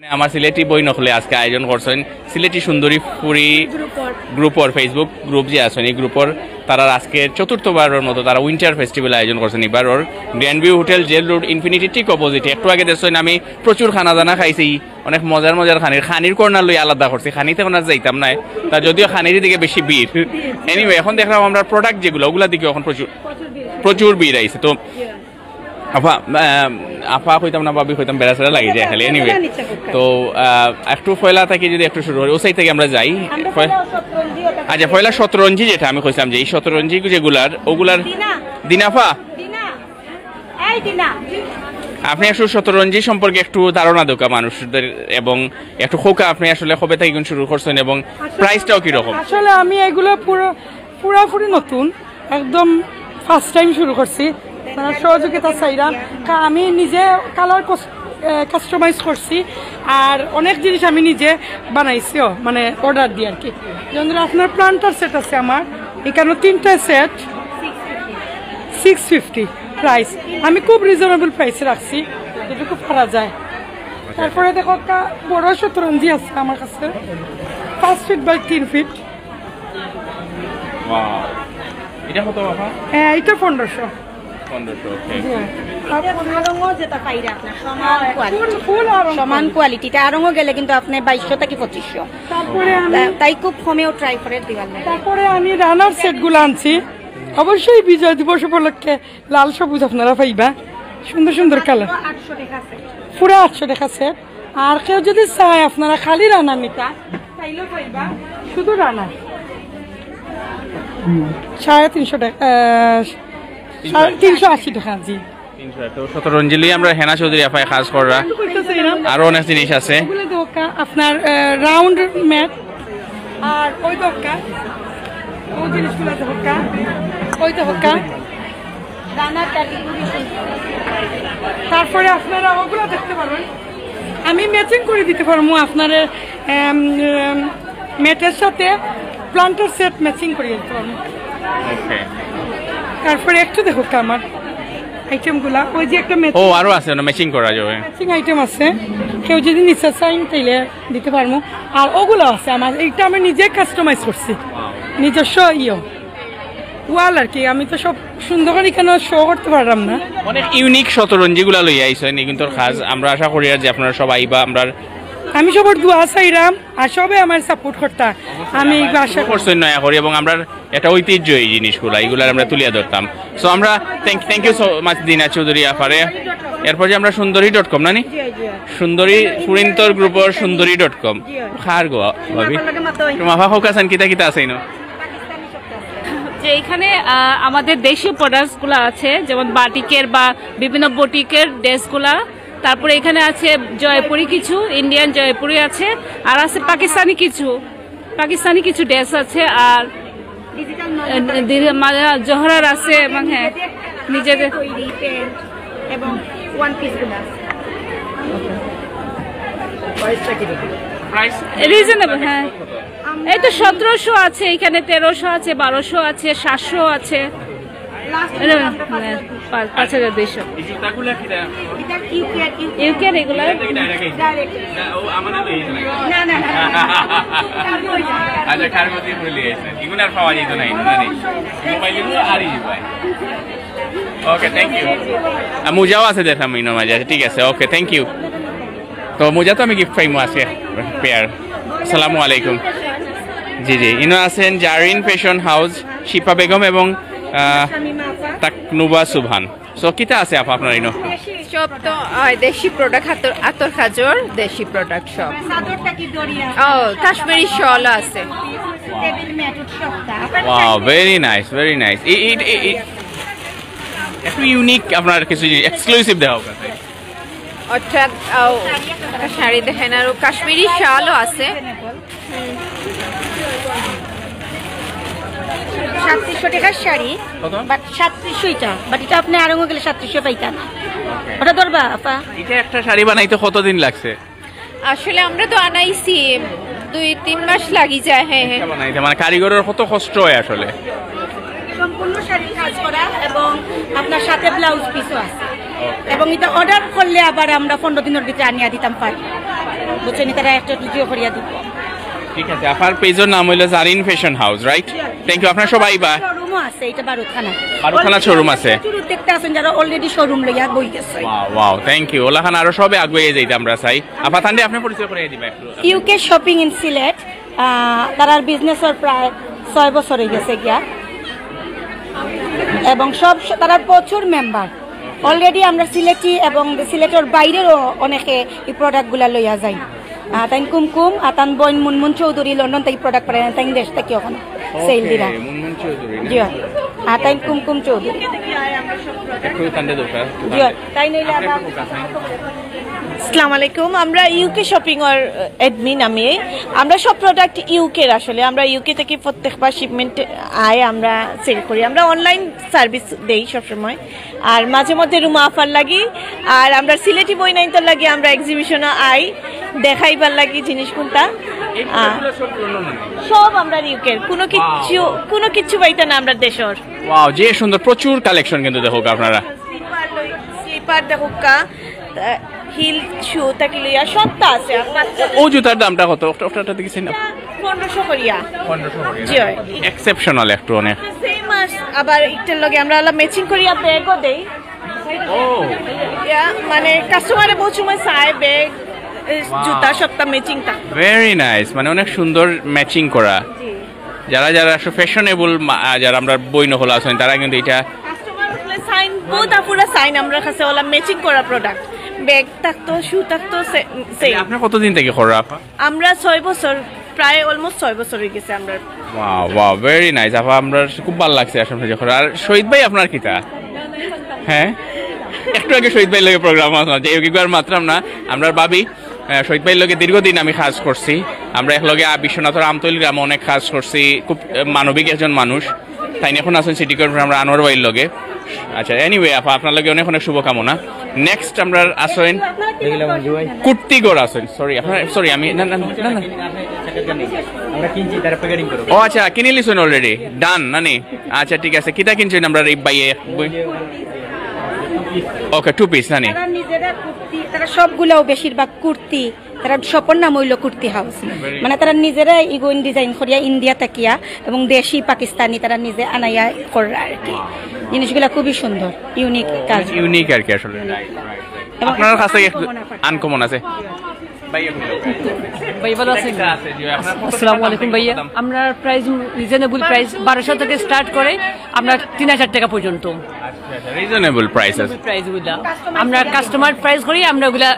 আমার সিলেটি বই নকলে আজকে আয়োজন করছেন সিলেটি সুন্দরী পুরী গ্রুপর ফেসবুক গ্রুপ যে আছেন এই গ্রুপর তারা আজকে চতুর্থবারের মতো তারা উইন্টার ফেস্টিভ্যাল আয়োজন করছেন এবার ওর Grand View Hotel Jail Road Infinity ঠিক অপোজিটে একটু আগে দেখছেন আমি প্রচুর খানা দানা খাইছি অনেক মজার খানির কর্নার লই আলাদা করছি খানিতে কোনো যাইতাম না তা যদিও খানির দিকে বেশি ভিড় এনিওয়ে এখন দেখলাম আমরা প্রোডাক্ট যেগুলো ওগুলোর দিকে এখন প্রচুর ভিড় আইছে তো আপা কইতাম না ভাবি কইতাম বেড়াচেরা লাগি যায় খালি এনিওয়ে তো একটু পয়লা থেকে যদি একটু শুরু করি ওসাই থেকে আমরা যাই আচ্ছা পয়লা শতরঞ্জি যেটা আমি কইছিলাম যে এই শতরঞ্জি যেগুলার ওগুলার দিনাফা আপনি একটু শতরঞ্জি সম্পর্কে একটু ধারণা দোকা মানুষদের এবং একটু খোকা আপনি আসলে কবে থেকে শুরু করছেন এবং প্রাইসটাও কিরকম? আসলে আমি এগুলো পুরোপুরি নতুন একদম ফার্স্ট টাইম শুরু করছি সহযোগিতা চাইলাম আমি নিজে কালার কাস্টমাইজ করছি আর অনেক জিনিস আমি নিজে বানাইছিও মানে অর্ডার দিই আর কি যেমন আপনার প্লান্টার সেট আছে আমার এখানে 3টা সেট 650 প্রাইস আমি খুব রিজনেবল প্রাইসে রাখছি যেটুকু পারা যায়। তারপরে দেখো একটা বড় শতরঞ্জি আছে আমার কাছে 5 ফিট বাই 3 ফিট এটা কত বাবা? হ্যাঁ এটা 1500 সমান কোয়ালিটিটা আরঙও গেলে কিন্তু আপনি 2200 থেকে 2500 তাই খুব কমেও ট্রাই করে দিবেন। তারপরে আমি রানার সেট গুলো আনছি অবশ্যই বিজয় দিবস উপলক্ষে লাল সবুজ আপনারা পাইবা সুন্দর সুন্দর কালার পুরো 800 টাকা সেট আর কেউ যদি চায় আপনারা খালি রানার নিতা তাইলেও পাইবা শুধু রানার 350 টাকা 380 টাকা জি 300 শতরঞ্জি আমরা হেনা চৌধুরী আপায় কাজ করা আরো অনেক জিনিস আছে আপনার রাউন্ড ম্যাট আর ওই দোকা ওই জিনিসগুলো দোকা ওই দোকা তারপরে আপনারা ওগুলো দেখতে পারবেন আমি ম্যাচিং করে দিতে পারবো আপনার ম্যাটের সাথে প্লান্টার সেট ম্যাচিং করে দিতে পারবো। তারপরে একটু দেখো আমার আইটেমগুলা ওই যে একটা ও আরো আছে না ম্যাচিং করা যাবে ম্যাচিং আইটেম আছে কেউ যদি নিচে চাইন তাইলে দিতে পারবো আর ওগুলো আছে আমার এইটা আমি নিজে কাস্টমাইজ করছি নিজস্ব ওয়াল আর কি আমি তো সব সুন্দর করে কেন শো করতে পারলাম না অনেক ইউনিক শতরঞ্জিগুলা লই আইছেন কিন্তু খাস আমরা আশা করি আর যে আপনারা সবাই আইবা আমরা আমি সবার দোয়া চাইলাম আর সবাই আমার সাপোর্ট করতাম আমি আশা করছি নয়া করি এবং আমরা একটা ঐতিহ্য এই জিনিসগুলো এইগুলো আমরা তুলিয়া ধরতাম সো আমরা থ্যাংক ইউ সো মাচ দিনা চৌধুরী আপারে এরপর যে আমরা সুন্দরী.com না নি সুন্দরী পুরিন্তর গ্রুপর সুন্দরী.com খার গো ভাবি তোমার হোকাসান কিতা আছে না যে এখানে আমাদের দেশীয় প্রোডাক্টসগুলো আছে যেমন বাটিকের বা বিভিন্ন বুটিকের ড্রেসগুলা তারপরে এখানে আছে জয়পুরি কিছু ইন্ডিয়ান জয়পুরি আছে আর আছে পাকিস্তানি কিছু ড্রেস আছে আর জহরার আছে এবং হ্যাঁ নিজেদের এবং ওয়ান পিসগুলো রিজনেবল হ্যাঁ এই তো 1700 আছে এখানে 1300 আছে 1200 আছে 700 আছে 5200 UK regular okay thank you মোজাও আছে দেখাম ইনো মাঝে ঠিক আছে ওকে থ্যাংক ইউ তো মোজা তো আমি গিফট পাইমো আছে পেয়ার আসসালামু আলাইকুম জি ইনো আছেন জারিন ফ্যাশন হাউস শিপা বেগম এবং তাকনুবা সুবহান সো কিতা আছে আপা আপনার ইনো সব তো দেশি প্রোডাক্ট আতর খাজর দেশি প্রোডাক্ট সব ও কাশ্মীরি শল আছে ওয়াও ভেরি নাইস একটু ইউনিক আপনার কিছু এক্সক্লুসিভ দেখাও অর্থাৎ শাড়ি দেখেন আর কাশ্মীরি শালও আছে 3700 টাকার শাড়ি বাট 3700 এটা বাট এটা আপনি আরঙ গেলে 3700 পাইতেন ওটা ধরবা আপা এটা একটা শাড়ি বানাইতে কতদিন লাগছে আসলে আমরা তো আনাইছি 2-3 মাস লাগি যায় হ্যাঁ বানাইতে মানে কারিগরের কত কষ্ট হয় আসলে সম্পূর্ণ শাড়ি কাজ করা এবং আপনার সাথে ব্লাউজ পিসও আছে এবং এটা অর্ডার করলে আবার আমরা 15 দিনের ভিতরে আনিয়ে দিতাম পারি বুঝছেন তারা একটা ভিডিও করিয়া দিব ঠিক আছে আপার পেজের নাম হইলো Zarin fashion house right thank you আপনারা সবাই বা শোরুমও আছে এটা বারুখানা শোরুম আছে দেখতে আছেন যারা অলরেডি শোরুম লইয়া বই গেছে ওয়াও থ্যাংক ইউ ওলাখান আরো সবে আগে যাইতে আমরা চাই আপা তান্ডে আপনি পরিচয় করে দিবা একটু ইউকে শপিং ইন সিলেট তার বিজনেসের প্রায় 6 বছর হয়ে গেছে গিয়া এবং সব তারা প্রচুর মেম্বার অলরেডি আমরা সিলেটি এবং সিলেটের বাইরেও অনেকে এই প্রোডাক্টগুলা লইয়া যাই তাই কুমকুম আর তান বইন মুনমুন চৌধুরী লন্ডন থেকে প্রোডাক্ট পারে তাই দেশ থেকে ওখানে সেল দিরা জি আর তাই কুমকুম চৌধুরী জি তাই নইলে আসসালামু আলাইকুম আমরা ইউকে শপিং এর অ্যাডমিন আমরা সব প্রোডাক্ট ইউকের আসলে আমরা ইউকে থেকে প্রত্যেকবার শিপমেন্ট আয় আমরা সেল করি আমরা অনলাইন সার্ভিস দেই সবসময় আর মাঝে মধ্যে রুম অফার লাগি আর আমরা সিলেটি বই নাইতে লাগি আমরা এক্সিবিশনে আই দেখাইবার লাগি জিনিস কোনটা সব আমরা ইউকের কোনো কিছু পাইতা না আমরা দেশর ওয়াও যে সুন্দর প্রচুর কালেকশন কিন্তু দেখো আপনারা স্লিপার দেখো হিল শু তাকি লইয়া সবটা আছে ও জুতার দামটা কত ওটা দেখেছেন না 1500 করিয়া 1500 জি এক্সেপশনাল একটু অনেক সেম আবার একটার লগে আমরা ম্যাচিং করিয়া ব্যাগও দেই ও মানে কাস্টমারে বহুত সময় চায় ব্যাগ জুতা সবটা ম্যাচিংটা ভেরি নাইস মানে অনেক সুন্দর ম্যাচিং করা যারা যারা ফ্যাশনেবল যারা আমরা বই নহল আছেন তারা কিন্তু এটা কাস্টমার সাইন বহুত আপুরা সাইন আমরা কাছে ওলা ম্যাচিং করা প্রোডাক্ট ব্যাগ থাকতো শু থাকতো সেই আপনি কতদিন থেকে করা আপা আমরা 6 বছর প্রায় অলমোস্ট 6 বছর হয়ে গেছে আমরা ওয়াও ওয়াও ভেরি নাইস আপা আমরা খুব ভালো লাগছে আসলে যখন আর শহীদ ভাই আপনার কিটা হ্যাঁ একটু আগে শহীদ ভাইয়ের লগে প্রোগ্রাম আছে যে একবার মাত্রাম না আমরা ভাবি শহীদ ভাইয়ের লগে দীর্ঘদিন আমি কাজ করছি আমরা একলগে বিশ্বনাথের আমতৈল গ্রামে অনেক কাজ করছি খুব মানবিক একজন মানুষ তাই এখন আছেন সিটি কর্পোরেশন আমরা আনোয়ার ভাইয়ের লগে আচ্ছা এনিওয়ে আপা আপনার লগে অনেক অনেক শুভকামনা নেক্সট আমরা আসেন কুর্তিগড় আছেন সরি আমি না ও আচ্ছা কিনে লিছেন অলরেডি ডান নানি আচ্ছা ঠিক আছে কিতা কিনছেন আমরা এই বাইয়ে ওকে 2 পিস নানি তারা নিজেরা কুর্তি তারা সবগুলাও বেশিরভাগ কুর্তি তারা স্বপন নাম হইল কুর্তি হাউস মানে তারা নিজেরা ইগোইন ডিজাইন করিয়া ইন্ডিয়া তাকিয়া এবং দেশি পাকিস্তানি তারা নিজে আনাইয়া করে আর কি জিনিসগুলা খুবই সুন্দর ইউনিক কাজ ইউনিক আর কি আসলে আপনার কাছে আনকমন আছে ভাই ভালো আছেন আসসালামু আলাইকুম ভাইয়া আমরা প্রাইস রিজনেবল প্রাইস 1200 থেকে স্টার্ট করে আমরা 3000 টাকা পর্যন্ত রিজনেবল প্রাইসেস প্রাইসগুলা আমরা কাস্টমার প্রাইস করি আমরা ওগুলা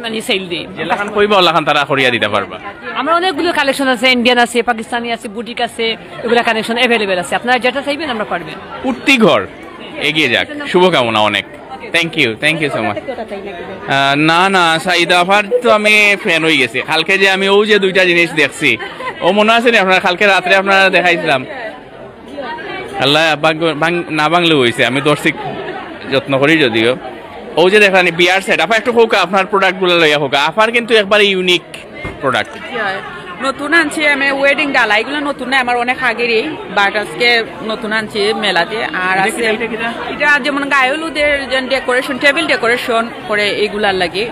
মানে সেল দিই যেলাখান কইবা ওলাখান তারা করিয়া দিতে পারবা আমরা অনেকগুলো কালেকশন আছে ইন্ডিয়ান আছে পাকিস্তানি আছে বুটিক আছে এগুলা কালেকশন अवेलेबल আছে আপনারা যেটা চাইবেন আমরা পারবেন কুর্তি ঘর এগিয়ে যাক শুভকামনা অনেক থ্যাংক ইউ সো মাচ না সাইদা আফার তো আমি ফ্যান হয়ে গেছি কালকে যে আমি ও যে দুইটা জিনিস দেখছি ও মনে আছে না আপনার কালকে রাত্রে আপনারা দেখাইছিলাম আল্লাহ না বাংলা হয়েছে আমি দর্শক যত্ন করি যদিও ও যে দেখানি বিয়ার সেট আপা একটু হোক আপনার প্রোডাক্টগুলো লইয়া হোক আফার কিন্তু একবারে ইউনিক প্রোডাক্ট নতুন আনছি আমি ওয়েডিং ডালা এগুলো নতুন না আমার অনেক আগেরই বাট আজকে নতুন আনছি মেলাতে আর আছে এটা যেমন গায়ে হলুদের ডেকোরেশন টেবিল ডেকোরেশন করে এগুলার লাগে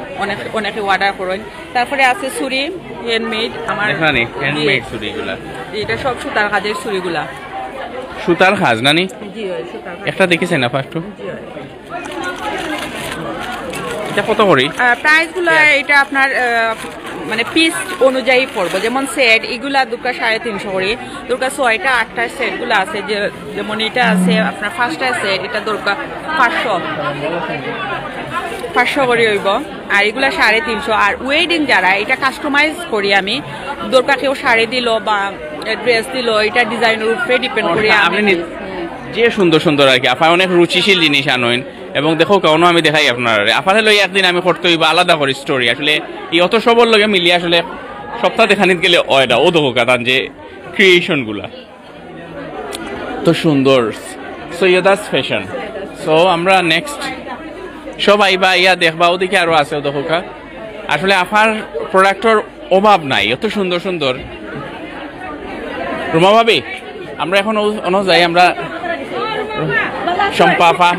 অনেকে অর্ডার করেন তারপরে আছে ছুরি হ্যান্ডমেড আমার হ্যান্ডমেড ছুরিগুলা এটা সব সুতার কাজের ছুরিগুলা সুতার কাজ নানি জি সুতার একটা দেখেছেন না ফার্স্ট এটা কত করি প্রাইসগুলো এটা আপনার মানে পিস অনুযায়ী পড়বো যেমন সেট এগুলা দুটা 350 করে দুটা 6টা 8টা সেটগুলো আছে যেমন এটা আছে আপনার 5টা সেট এটা দুটা 500 করে হইব আর এগুলা 350 আর ওয়েডিং যারা এটা কাস্টমাইজ করি আমি দরকার কেউ শাড়ি দিল বা ড্রেস দিল এটা ডিজাইনের উপরে ডিপেন্ড করে আপনি যে সুন্দর সুন্দর আর কি আপনি অনেক রুচিশীল জিনিস আনেন এবং দেখো কারণ আমি দেখাই আপনার আপনার লই একদিন আমি করতে হইব আলাদা করে স্টোরি আসলে এই অত সবর লগে মিলিয়ে আসলে সপ্তাহ দেখানিত গেলে ওইটা ও দেখো কারণ যে ক্রিয়েশনগুলা তো সুন্দর সৈয়দাস ফ্যাশন সো আমরা নেক্সট সব আইবা ইয়া দেখবা ওদিকে আরো আছে ও দেখো আসলে আপনার প্রোডাক্টর অভাব নাই এত সুন্দর সুন্দর রুমা ভাবি আমরা এখন যাই আমরা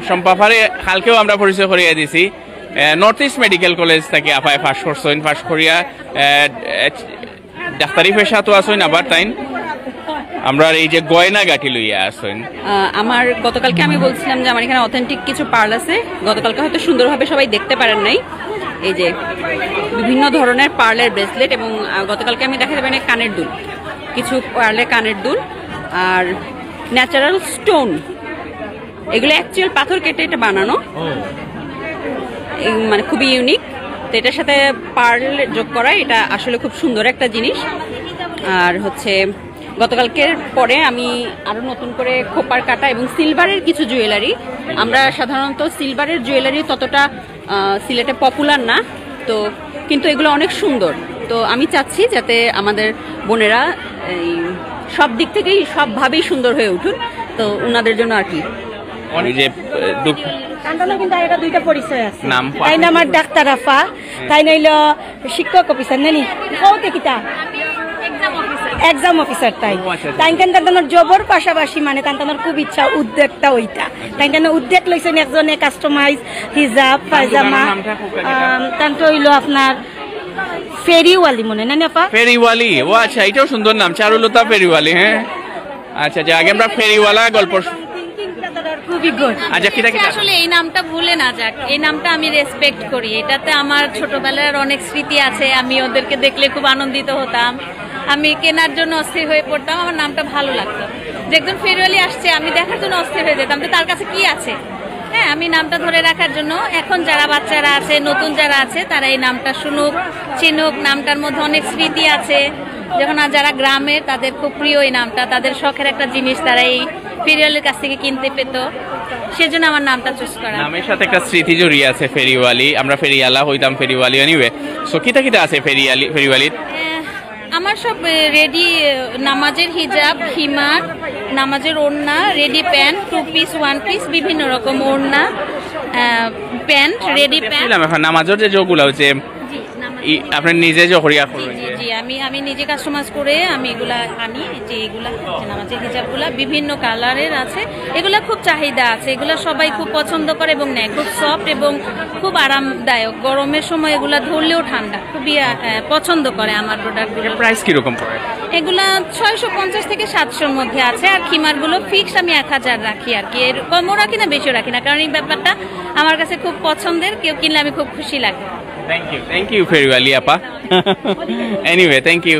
সম্পাফারে কালকেও আমরা পরিচয় করিয়ে দিছি নর্থ ইস্ট মেডিকেল কলেজ থেকে আপায় পাস করছেন, পাস করিয়া ডাক্তারি পেশা তো আসেন, আবার তাই আমরা এই যে গয়না গাটি লইয়া আসেন। আমার গতকালকে আমি বলছিলাম যে আমার এখানে অথেন্টিক কিছু পার্ল আছে, গতকালকে হয়তো সুন্দরভাবে সবাই দেখতে পারেন নাই। এই যে বিভিন্ন ধরনের পার্লের ব্রেসলেট, এবং গতকালকে আমি দেখাতে পারি কানের দুল, কিছু পার্লের কানের দুল আর ন্যাচারাল স্টোন, এগুলো অ্যাকচুয়াল পাথর কেটে এটা বানানো, মানে খুবই ইউনিক। তো এটার সাথে পার্ল যোগ করা, এটা আসলে খুব সুন্দর একটা জিনিস। আর হচ্ছে গতকালকের পরে আমি আরো নতুন করে খোপার কাটা এবং সিলভারের কিছু জুয়েলারি, আমরা সাধারণত সিলভারের জুয়েলারি ততটা সিলেটে পপুলার না, তো কিন্তু এগুলো অনেক সুন্দর। তো আমি চাচ্ছি যাতে আমাদের বোনেরা সব দিক থেকেই সবভাবেই সুন্দর হয়ে উঠুন, তো ওনাদের জন্য আর কি। কিন্তু এটা দুইটা পরিচয় আছে, তাই না আমার ডাক্তার আফা, তাই নাইলো শিক্ষক অফিসার নানি কৌতে কিতা এক্সাম অফিসার, তাই তাই তার জবর পাশাপাশি মানে তার খুব ইচ্ছা উদ্যোগটা ওইটা, তাই উদ্যোগ লইছেন একজনে কাস্টমাইজ হিজাব পায়জামা, তান হইলো আপনার ফেরিওয়ালি মনে না আপা, ফেরিওয়ালি। ও আচ্ছা, এটাও সুন্দর নাম, চারুলতা ফেরিওয়ালি। হ্যাঁ আচ্ছা, যে আগে আমরা ফেরিওয়ালা গল্প আসলে এই নামটা ভুলে না যাক, এই নামটা আমি রেসপেক্ট করি, এটাতে আমার ছোটবেলার অনেক স্মৃতি আছে, আমি ওদেরকে দেখলে খুব আনন্দিত হতাম, আমি কেনার জন্য অস্থির হয়ে পড়তাম, আমার নামটা ভালো লাগতো। যে একজন ফেরিওয়ালি আসছে আমি দেখার জন্য অস্থির হয়ে যেতাম যে তার কাছে কি আছে। হ্যাঁ, আমি নামটা ধরে রাখার জন্য এখন যারা বাচ্চারা আছে, নতুন যারা আছে, তারা এই নামটা শুনুক, চিনুক, নামটার মধ্যে অনেক স্মৃতি আছে। যখন যারা গ্রামের তাদের খুব প্রিয় এই নামটা, তাদের শখের একটা জিনিস তারা এই ফেরিওয়ালির কাছ থেকে কিনতে পেত, সেজন্য আমার নামটা চুজ করা। নামের সাথে একটা স্মৃতি জড়িয়ে আছে ফেরিওয়ালি, আমরা ফেরিয়ালা হইতাম, ফেরিওয়ালি এনিওয়ে। সো কিতা কিতা আছে ফেরিওয়ালির? আমার সব রেডি, নামাজের হিজাব, খিমার, নামাজের ওড়না, রেডি প্যান্ট, 2 পিস 1 পিস, বিভিন্ন রকম ওড়না, প্যান্ট, রেডি প্যান্ট। নামাজের যে যোগগুলো হচ্ছে আপনি নিজে জহরিয়া করেন? জি, আমি নিজে কাস্টমাইজ করে আমি এগুলা আনি, যে এগুলা নামাজের হিজাবগুলা বিভিন্ন কালারের আছে, এগুলা খুব চাহিদা আছে, এগুলা সবাই খুব পছন্দ করে এবং নেয়, খুব সফট এবং খুব আরামদায়ক, গরমের সময় এগুলা ধরলেও ঠান্ডা, খুবই পছন্দ করে আমার প্রোডাক্টগুলো। প্রাইস কিরকম পড়ে? এগুলা 650 থেকে 700-র মধ্যে আছে, আর খিমারগুলো ফিক্স আমি 1000 রাখি আর কি, এর কমও রাখি না বেশিও রাখি না, কারণ এই ব্যাপারটা আমার কাছে খুব পছন্দের, কেউ কিনলে আমি খুব খুশি লাগে। থ্যাংক ইউ ফেরিওয়ালি আপা। Anyway thank you.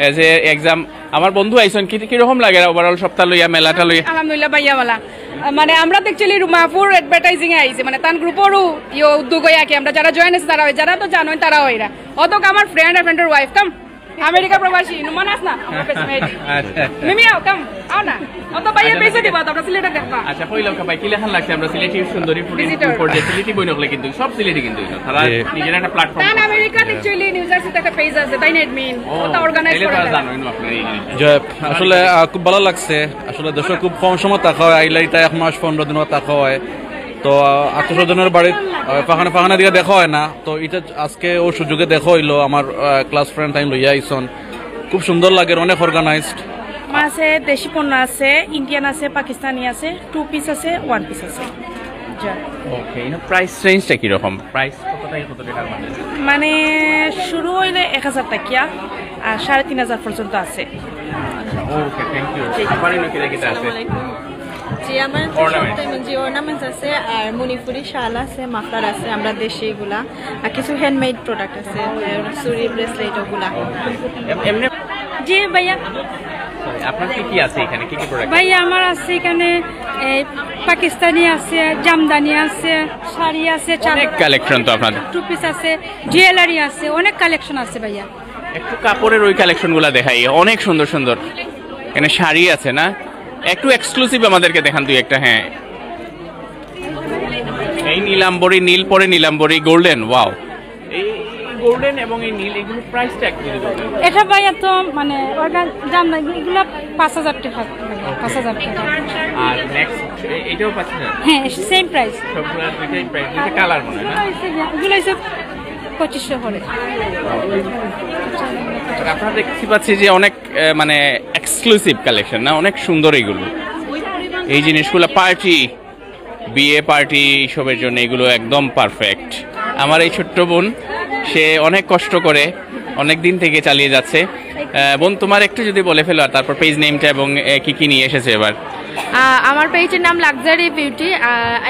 As a exam আমার বন্ধু আইসন, কিরকম লাগে ওভারঅল সপ্তাহ লইয়া, মেলাটা লইয়া? আলহামদুলিল্লাহ ভাইয়া মালা, মানে আমরা তো অ্যাকচুয়ালি রুমাপুর অ্যাডভার্টাইজিং আইছি, মানে তার গ্রুপেরও উদ্যোগ হয়ে আঁকি, আমরা যারা জয়েন আছে তারা হয়, যারা তো জানোই তারা হইরা, অত আমার ফ্রেন্ড আর ফ্রেন্ডের ওয়াইফ কাম আমেরিকা প্রবাসী নুমান আস না মিমি আও কাম আও না, অত ভাইয়া পয়সা দিবা তো আমরা সিলেটে দেখবা। আচ্ছা, কইলাম ভাই কি লেখান লাগছে, আমরা সিলেটি সুন্দরী ফুড যে সিলেটি বই নকলে কিন্তু সব সিলেটি কিন্তু তারা নিজের একটা প্ল্যাটফর্ম, তান আমেরিকা অ্যাকচুয়ালি নিউ জার্সিতে একটা পেজ আছে, তাই না অ্যাডমিন ওটা অর্গানাইজ করে জানেন আপনারা এই জিনিস। আসলে খুব ভালো লাগছে, আসলে দেশে খুব কম সময় থাকা হয়, আইলাইটা 1 মাস 15 দিন থাকা হয়, তো আত্মস্বজনের বাড়ির পাখানা দিকে দেখা হয় না, তো এটা আজকে ও সুযোগে দেখা হইলো, আমার ক্লাস ফ্রেন্ড টাইম লইয়া আইসন, খুব সুন্দর লাগে, অনেক অর্গানাইজড আছে, দেশি পণ্য আছে, ইন্ডিয়ান আছে, পাকিস্তানি আছে, 2 পিস আছে, 1 পিস আছে। ওকে, প্রাইস রেঞ্জটা কি রকম? প্রাইস কত টাকা মানে শুরু হইলে 1000 টাকা আর 3500 পর্যন্ত আছে। ওকে, থ্যাংক ইউ। আবার এনে কি আছে? জি, আমার অর্নামেন্টস আছে, আর মণিপুরি শাল আছে, মাফলার আছে, আমরা দেশি এগুলা, আর কিছু হ্যান্ডমেড প্রোডাক্ট আছে, চুরি, ব্রেসলেট ওগুলা। জি ভাইয়া, আপনার কি আছে এখানে, কি প্রোডাক্ট? ভাইয়া আমার আছে এখানে পাকিস্তানি আছে, জামদানি আছে, শাড়ি আছে, অনেক কালেকশন তো আপনাদের, 2 পিস আছে, জুয়েলারি আছে, অনেক কালেকশন আছে ভাইয়া। একটু কাপড়ের ওই কালেকশনগুলো দেখাই, অনেক সুন্দর সুন্দর। এখানে শাড়ি আছে না, একটু এক্সক্লুসিভ আমাদেরকে দেখান তুই একটা। হ্যাঁ, এই নীলাম্বরী, নীল পরে নীলাম্বরী, গোল্ডেন, ওয়াও, এই গোল্ডেন এবং এই নীল, এগুলো প্রাইসটা একটু বলবেন? এটা ভাইয়া তো মানে জামদানি এগুলো 5000 টাকা, 5000 টাকা। আর নেক্সট এটাও 5000? হ্যাঁ, সেম প্রাইস, সবগুলো দুইটাই প্রাইস, দুইটা কালার মনে হয় না? এগুলো হচ্ছে 2500 করে। আপনারা দেখতে পাচ্ছি যে অনেক মানে এক্সক্লুসিভ কালেকশন না, অনেক সুন্দর এইগুলো, এই জিনিসগুলো পার্টি, বিয়ে পার্টি সবের জন্য এগুলো একদম পারফেক্ট। আমার এই ছোট্ট বোন, সে অনেক কষ্ট করে অনেক দিন থেকে চালিয়ে যাচ্ছে। বোন, তোমার একটু যদি বলে ফেলো, আর তারপর পেজ নেমটা এবং কি কি নিয়ে এসেছে এবার। আমার পেজের নাম লাক্সারি বিউটি।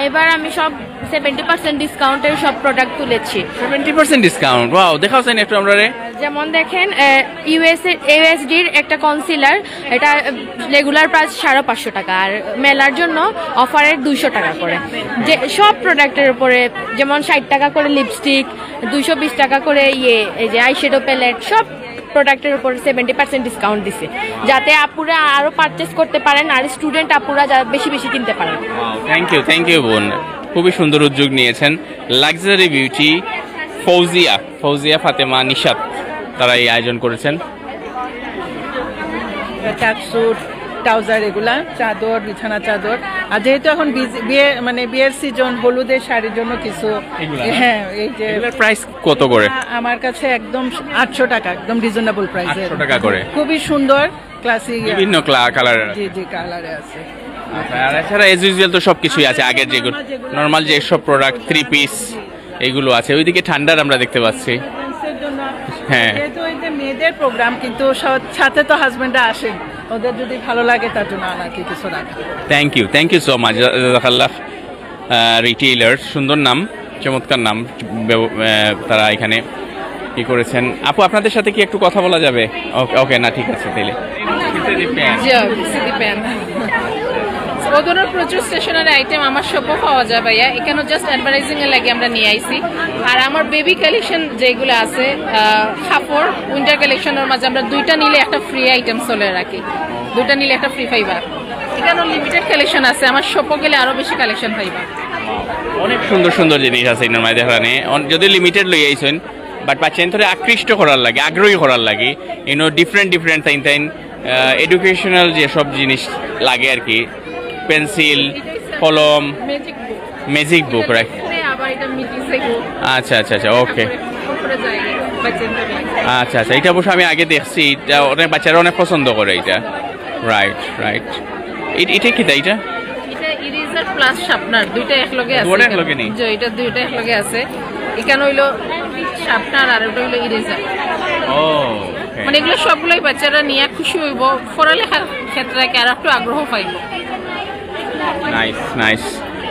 এবার আমি সব 70% ডিসকাউন্টের সব প্রোডাক্ট তুলেছি। 70% ডিসকাউন্ট, ওয়াও! দেখাও চাই একটু আমরা। যেমন দেখেন, ইউএসডির একটা কনসিলার, এটা রেগুলার প্রাইস 550 টাকা, আর মেলার জন্য অফারের 200 টাকা করে। যে সব প্রোডাক্টের উপরে, যেমন 60 টাকা করে লিপস্টিক, 220 টাকা করে এই যে আইশ্যাডো প্যালেট, সব প্রোডাক্টের উপর 70% ডিসকাউন্ট দিছে, যাতে আপুরা আরো পারচেস করতে পারেন আর স্টুডেন্ট আপুরা বেশি বেশি কিনতে পারেন। থ্যাংক ইউ বোন, খুবই সুন্দর উদ্যোগ নিয়েছেন। লাক্সারি বিউটি, ফৌজিয়া ফাতেমা নিশাত তারা এই আয়োজন করেছেন। ট্র্যাকস্যুট, ট্রাউজার, এগুলা চাদর, বিছানা চাদর। আর যেহেতু এখন বিয়ের সিজন, হলুদের শাড়ির জন্য কিছু, হ্যাঁ, এই যে প্রাইস কত করে? আমার কাছে একদম 800 টাকা, একদম রিজনেবল প্রাইসে, 800 টাকা করে। খুবই সুন্দর, ক্লাসিক, বিভিন্ন কালার। জি কালারে আছে। আর এছাড়া এজ ইউজুয়াল তো সবকিছুই আছে, আগের যেগুলো নর্মাল যে সব প্রোডাক্ট, 3 পিস এগুলো আছে। ওইদিকে ঠান্ডার আমরা দেখতে পাচ্ছি। হ্যাঁ, যেহেতু এই যে মেয়েদের প্রোগ্রাম, কিন্তু সাথে তো হাজবেন্ডরা আসেন, ওদের যদি ভালো লাগে তার জন্য আনাকে কিছু রাখা। থ্যাংক ইউ সো মাচ, জাযাকাল্লাহ রিটেইলার। সুন্দর নাম, চমৎকার নাম তারা এখানে কি করেছেন। আপু, আপনাদের সাথে কি একটু কথা বলা যাবে? ওকে, না ঠিক আছে তাহলে। ওদের প্রচুর স্টেশনারি আইটেম আমার শপও পাওয়া যায় ভাইয়া, এখানে জাস্ট অ্যাডভার্টাইজিং এর লাগে আমরা নিয়ে আইছি। আর আমার বেবি কালেকশন যেগুলো আছে, কাপড় উইন্টার কালেকশনের মাঝে আমরা 2টা নিলে একটা ফ্রি আইটেম চলে রাখি, 2টা নিলে একটা ফ্রি পাইবা। এখানে লিমিটেড কালেকশন আছে, আমার শপও গেলে আরো বেশি কালেকশন পাইবা। অনেক সুন্দর সুন্দর জিনিস আছে এর মধ্যে, এখানে যদি লিমিটেড লই আইছেন, বাট বাচ্চা ধরে আকৃষ্ট করার লাগে, আগ্রহী করার লাগে, ডিফারেন্ট তাইন এডুকেশনাল যে সব জিনিস লাগে আর কি, পেন্সিল, কলম, ম্যাজিক বুক, রাইট? আচ্ছা, ওকে। আচ্ছা, এটা অবশ্য আমি আগে দেখছি, এটা অনেক বাচ্চারা অনেক পছন্দ করে এটা। রাইট। এটা কি? এটা ইরেজার প্লাস শার্পনার, দুইটা একলগে আছে। এটা দুইটা একলগে আছে। এখানে হইলো শার্পনার আর ওটা হইলো ইরেজার। মানে এগুলো সবগুলোই বাচ্চারা নিয়ে খুশি হইব, পড়ালেখার ক্ষেত্রে আর একটু আগ্রহ পাইব। নাইস।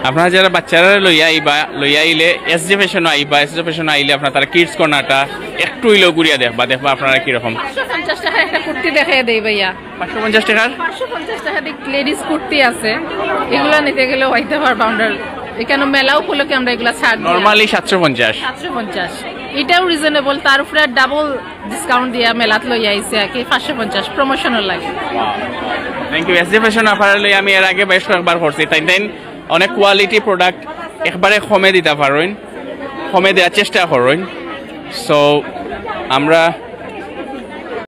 আপনারা যারা বাচ্চারা লইয়া আইলে এসজে ফ্যাশন আইলে আপনারা তারা কিডস কর্নারটা একটু হইলেও ঘুরিয়া দেখবা আপনারা কিরকম। 550 টাকার একটা কুর্তি দেখাই দেই ভাইয়া। 550 টাকার 550 টাকা দিয়ে লেডিস কুর্তি আছে, এগুলো নিতে গেলে হইতে পারবা। আমরা এখানে মেলা উপলক্ষে আমরা এগুলা ছাড় দিই। নরমালি 750। এটাও রিজনেবল, তার উপরে ডাবল ডিসকাউন্ট দিয়া মেলাত লই আইছে আর কি, 550 প্রমোশনাল লাগে। Thank you. SJ fashion offer লই আমি এর আগে বেশ কয়েকবার করছি, তাই অনেক কোয়ালিটি প্রোডাক্ট একবারে কমে দিতে পারেন, কমে দেওয়ার চেষ্টা করেন। সো আমরা